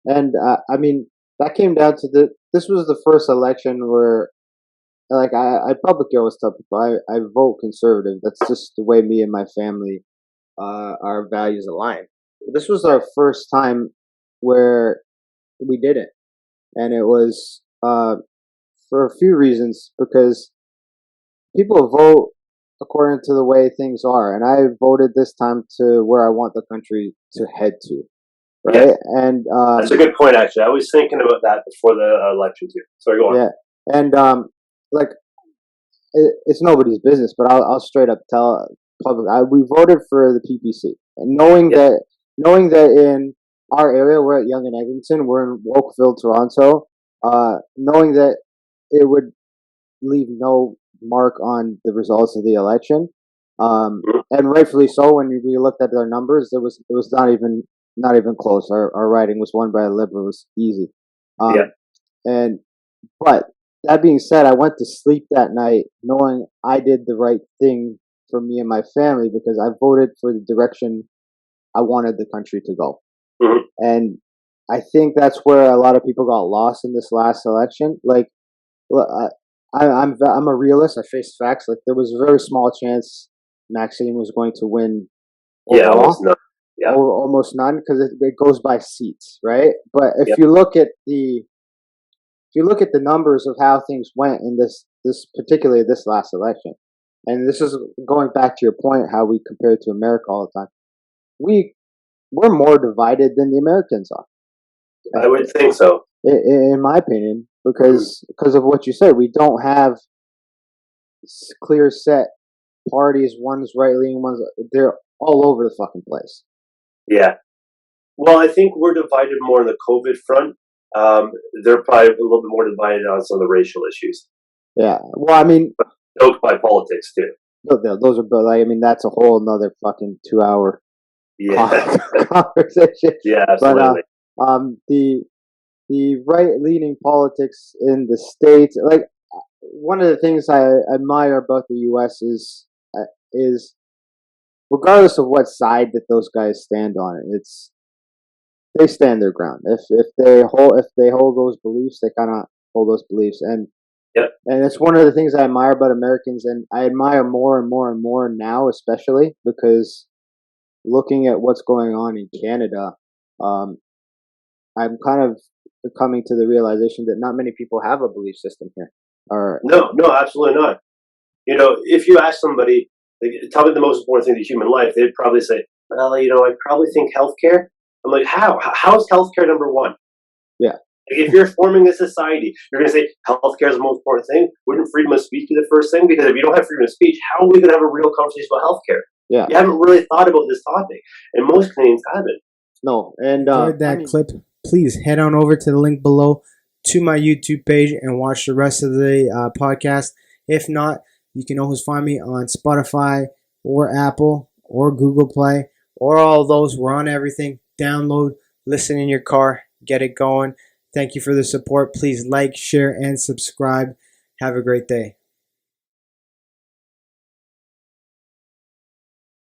And I mean, that came down to this was the first election where, like, I publicly always tell people, I vote conservative. That's just the way me and my family, our values align. This was our first time where we didn't. And it was, for a few reasons, because people vote according to the way things are. And I voted this time to where I want the country to head to. Yeah, Right. And, that's a good point, actually. I was thinking about that before the election, too. Sorry, go on. yeah. And, like, it's nobody's business, but I'll straight up tell public. We voted for the PPC, and Yeah. knowing that in our area, we're at Yonge and Eglinton, we're in Oakville, Toronto. Knowing that it would leave no mark on the results of the election, Mhm. and rightfully so. When we looked at our numbers, it was not even close. Our riding was won by a Liberal. It was easy. Yeah. Um, and but that being said, I went to sleep that night knowing I did the right thing for me and my family because I voted for the direction I wanted the country to go. Mhm. And I think that's where a lot of people got lost in this last election. Like, I'm a realist. I face facts. Like, there was a very small chance Maxine was going to win Yeah, almost overall, none. Yeah. almost none, because it goes by seats, right? But Yep. if you look at the numbers of how things went in this particularly this last election, and this is going back to your point, how we compare it to America all the time. We we're more divided than the Americans are, I would think so. in my opinion, Mhm. because of what you said. We don't have clear set parties. One's right leaning, one's they're all over the fucking place. Yeah. Well, I think we're divided more on the COVID front. Um, they're probably a little bit more divided on some of the racial issues, Yeah. Well, I mean, stoked by politics too. those are, but like, I mean, that's a whole another fucking 2 hour Yeah. conversation. Yeah, But absolutely. the right leaning politics in the states, like, one of the things I admire about the U.S. is regardless of what side that those guys stand on, it's they stand their ground. If they hold those beliefs, they kind of hold those beliefs, Yep. and it's one of the things I admire about Americans, and I admire more and more and more now, especially because looking at what's going on in Canada, um, I'm kind of coming to the realization that not many people have a belief system here. Or No, no, absolutely not. If you ask somebody, like, tell me the most important thing to human life, they'd probably say, well, I probably think healthcare. I'm like, how? How's healthcare number one? yeah, Like, if you're forming a society, you're going to say healthcare is the most important thing. Wouldn't freedom of speech be the first thing? Because if you don't have freedom of speech, how are we going to have a real conversation about healthcare? yeah, You haven't really thought about this topic, and most Canadians haven't. no, and Enjoyed that clip, please head on over to the link below to my YouTube page and watch the rest of the podcast. If not, you can always find me on Spotify or Apple or Google Play or all those. We're on everything. Download, listen in your car, get it going. Thank you for the support. Please like, share, and subscribe. Have a great day.